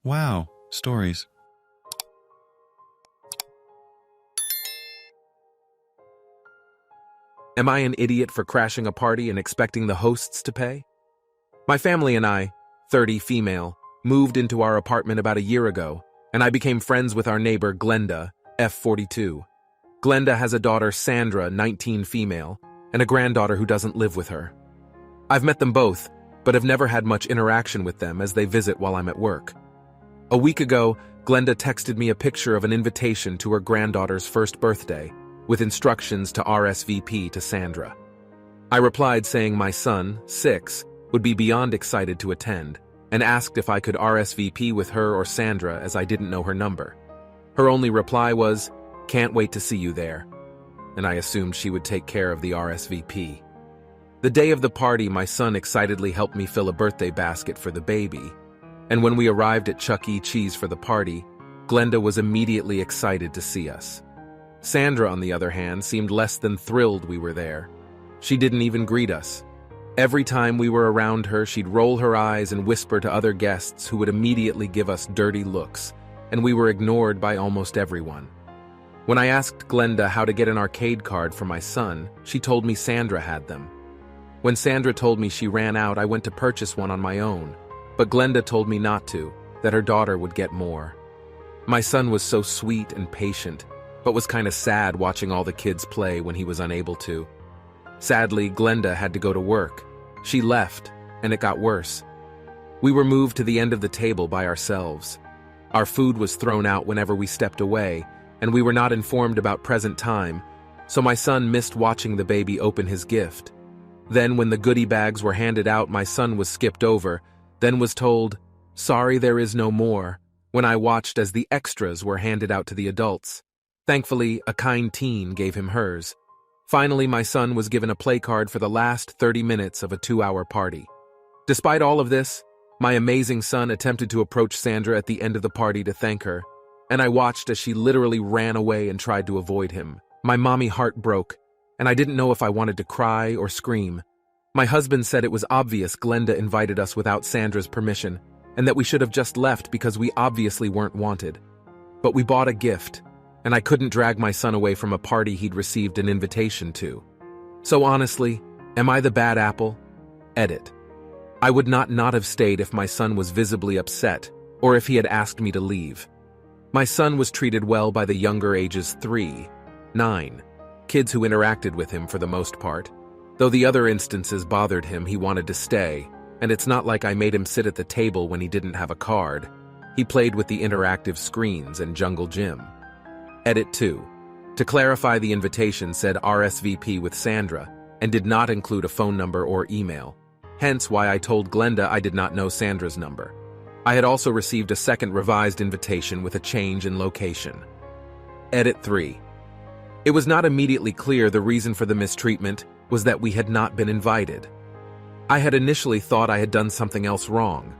Wow, stories. Am I an idiot for crashing a party and expecting the hosts to pay? My family and I, 30 female, moved into our apartment about a year ago, and I became friends with our neighbor Glenda, F42. Glenda has a daughter Sandra, 19 female, and a granddaughter who doesn't live with her. I've met them both, but have never had much interaction with them as they visit while I'm at work. A week ago, Glenda texted me a picture of an invitation to her granddaughter's first birthday, with instructions to RSVP to Sandra. I replied saying my son, 6, would be beyond excited to attend, and asked if I could RSVP with her or Sandra as I didn't know her number. Her only reply was, "Can't wait to see you there," and I assumed she would take care of the RSVP. The day of the party, my son excitedly helped me fill a birthday basket for the baby, and when we arrived at Chuck E. Cheese for the party, Glenda was immediately excited to see us. Sandra, on the other hand, seemed less than thrilled we were there. She didn't even greet us. Every time we were around her, she'd roll her eyes and whisper to other guests who would immediately give us dirty looks, and we were ignored by almost everyone. When I asked Glenda how to get an arcade card for my son, she told me Sandra had them. When Sandra told me she ran out, I went to purchase one on my own, but Glenda told me not to, that her daughter would get more. My son was so sweet and patient, but was kind of sad watching all the kids play when he was unable to. Sadly, Glenda had to go to work. She left, and it got worse. We were moved to the end of the table by ourselves. Our food was thrown out whenever we stepped away, and we were not informed about present time, so my son missed watching the baby open his gift. Then when the goodie bags were handed out, my son was skipped over, then was told, "Sorry, there is no more," when I watched as the extras were handed out to the adults. Thankfully, a kind teen gave him hers. Finally, my son was given a play card for the last 30 minutes of a 2-hour party. Despite all of this, my amazing son attempted to approach Sandra at the end of the party to thank her, and I watched as she literally ran away and tried to avoid him. My mommy heart broke, and I didn't know if I wanted to cry or scream. My husband said it was obvious Glenda invited us without Sandra's permission, and that we should have just left because we obviously weren't wanted. But we bought a gift, and I couldn't drag my son away from a party he'd received an invitation to. So honestly, am I the bad apple? Edit. I would not have stayed if my son was visibly upset, or if he had asked me to leave. My son was treated well by the younger ages 3, 9, kids who interacted with him for the most part. Though the other instances bothered him, he wanted to stay, and it's not like I made him sit at the table when he didn't have a card. He played with the interactive screens and jungle gym. Edit 2. To clarify, the invitation said RSVP with Sandra and did not include a phone number or email, hence why I told Glenda I did not know Sandra's number. I had also received a second revised invitation with a change in location. Edit 3. It was not immediately clear the reason for the mistreatment was that we had not been invited. I had initially thought I had done something else wrong.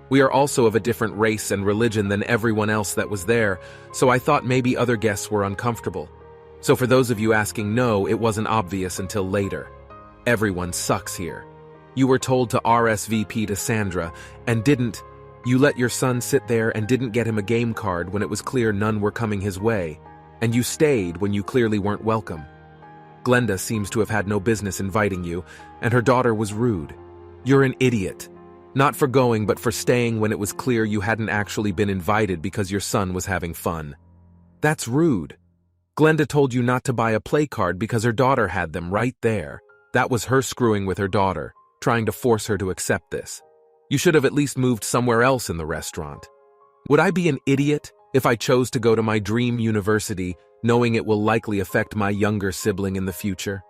We are also of a different race and religion than everyone else that was there, so I thought maybe other guests were uncomfortable. So for those of you asking, no, it wasn't obvious until later. Everyone sucks here. You were told to RSVP to Sandra and didn't. You let your son sit there and didn't get him a game card when it was clear none were coming his way, and you stayed when you clearly weren't welcome. Glenda seems to have had no business inviting you, and her daughter was rude. You're an idiot. Not for going, but for staying when it was clear you hadn't actually been invited because your son was having fun. That's rude. Glenda told you not to buy a play card because her daughter had them right there. That was her screwing with her daughter, trying to force her to accept this. You should have at least moved somewhere else in the restaurant. Would I be an idiot if I chose to go to my dream university knowing it will likely affect my younger sibling in the future?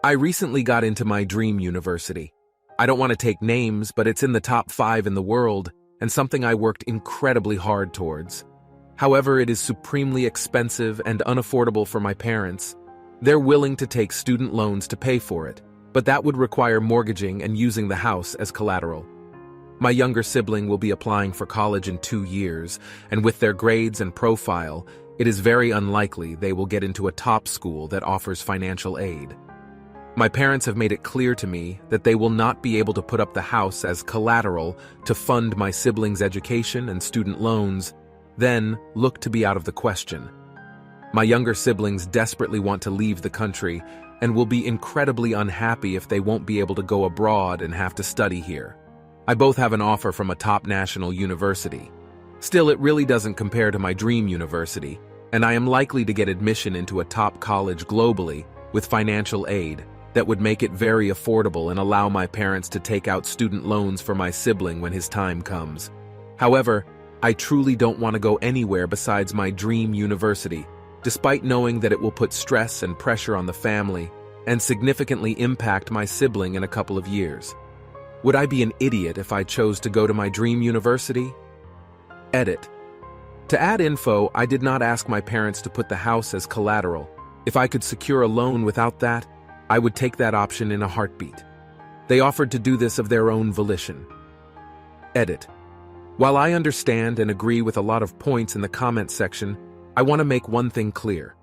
I recently got into my dream university. I don't want to take names, but it's in the top 5 in the world and something I worked incredibly hard towards. However, it is supremely expensive and unaffordable for my parents. They're willing to take student loans to pay for it, but that would require mortgaging and using the house as collateral. My younger sibling will be applying for college in 2 years, and with their grades and profile, it is very unlikely they will get into a top school that offers financial aid. My parents have made it clear to me that they will not be able to put up the house as collateral to fund my siblings' education and student loans, then look to be out of the question. My younger siblings desperately want to leave the country and will be incredibly unhappy if they won't be able to go abroad and have to study here. I both have an offer from a top national university. Still, it really doesn't compare to my dream university, and I am likely to get admission into a top college globally with financial aid that would make it very affordable and allow my parents to take out student loans for my sibling when his time comes. However, I truly don't want to go anywhere besides my dream university, despite knowing that it will put stress and pressure on the family and significantly impact my sibling in a couple of years. Would I be an idiot if I chose to go to my dream university? Edit. To add info, I did not ask my parents to put the house as collateral. If I could secure a loan without that, I would take that option in a heartbeat. They offered to do this of their own volition. Edit. While I understand and agree with a lot of points in the comment section, I want to make one thing clear.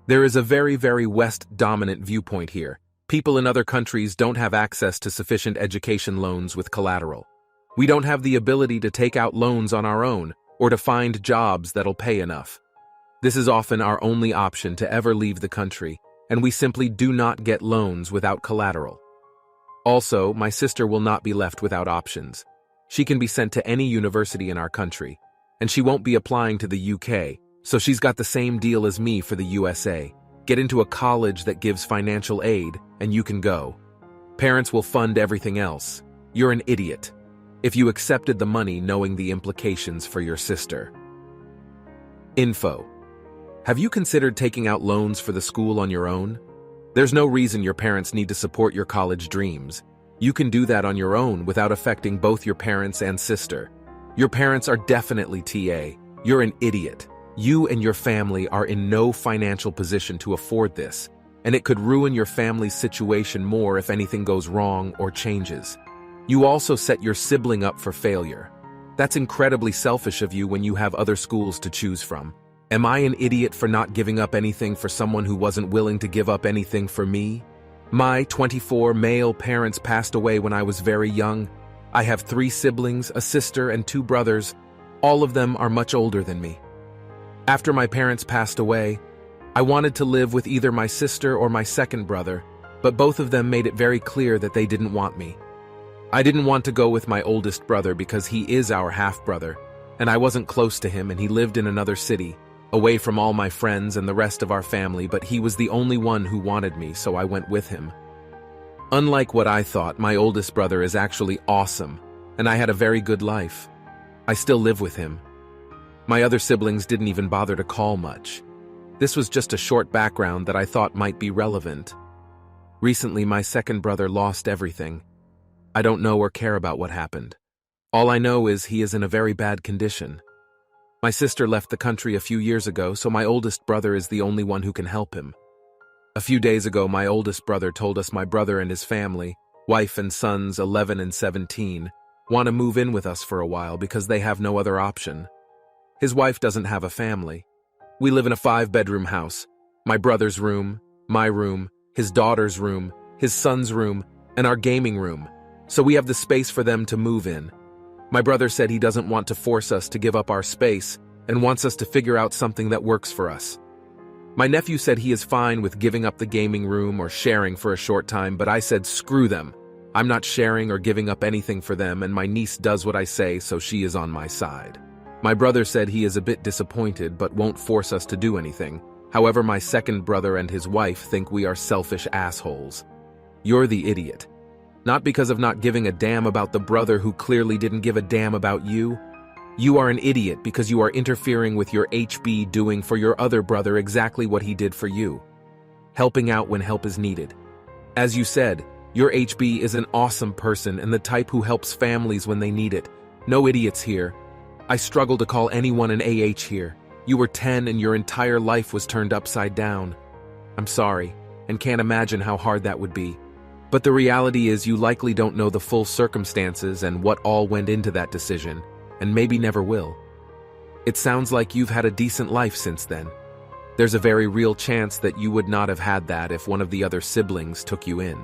There is a very, very West-dominant viewpoint here. People in other countries don't have access to sufficient education loans with collateral. We don't have the ability to take out loans on our own or to find jobs that'll pay enough. This is often our only option to ever leave the country, and we simply do not get loans without collateral. Also, my sister will not be left without options. She can be sent to any university in our country, and she won't be applying to the UK, so she's got the same deal as me for the USA. Get into a college that gives financial aid, and you can go. Parents will fund everything else. You're an idiot if you accepted the money knowing the implications for your sister. Info. Have you considered taking out loans for the school on your own? There's no reason your parents need to support your college dreams. You can do that on your own without affecting both your parents and sister. Your parents are definitely TA. You're an idiot. You and your family are in no financial position to afford this, and it could ruin your family's situation more if anything goes wrong or changes. You also set your sibling up for failure. That's incredibly selfish of you when you have other schools to choose from. Am I an idiot for not giving up anything for someone who wasn't willing to give up anything for me? My 24 male parents passed away when I was very young. I have 3 siblings, a sister, and 2 brothers. All of them are much older than me. After my parents passed away, I wanted to live with either my sister or my second brother, but both of them made it very clear that they didn't want me. I didn't want to go with my oldest brother because he is our half-brother, and I wasn't close to him and he lived in another city, away from all my friends and the rest of our family, but he was the only one who wanted me, so I went with him. Unlike what I thought, my oldest brother is actually awesome, and I had a very good life. I still live with him. My other siblings didn't even bother to call much. This was just a short background that I thought might be relevant. Recently, my second brother lost everything. I don't know or care about what happened. All I know is he is in a very bad condition. My sister left the country a few years ago, so my oldest brother is the only one who can help him. A few days ago, my oldest brother told us my brother and his family, wife and sons 11 and 17, want to move in with us for a while because they have no other option. His wife doesn't have a family. We live in a 5-bedroom house. My brother's room, my room, his daughter's room, his son's room, and our gaming room. So we have the space for them to move in. My brother said he doesn't want to force us to give up our space and wants us to figure out something that works for us. My nephew said he is fine with giving up the gaming room or sharing for a short time, but I said screw them. I'm not sharing or giving up anything for them, and my niece does what I say, so she is on my side. My brother said he is a bit disappointed but won't force us to do anything. However, my second brother and his wife think we are selfish assholes. You're the idiot. Not because of not giving a damn about the brother who clearly didn't give a damn about you. You are an idiot because you are interfering with your HB doing for your other brother exactly what he did for you. Helping out when help is needed. As you said, your HB is an awesome person and the type who helps families when they need it. No idiots here. I struggle to call anyone an AH here. You were 10 and your entire life was turned upside down. I'm sorry, and can't imagine how hard that would be. But the reality is you likely don't know the full circumstances and what all went into that decision, and maybe never will. It sounds like you've had a decent life since then. there's a very real chance that you would not have had that if one of the other siblings took you in.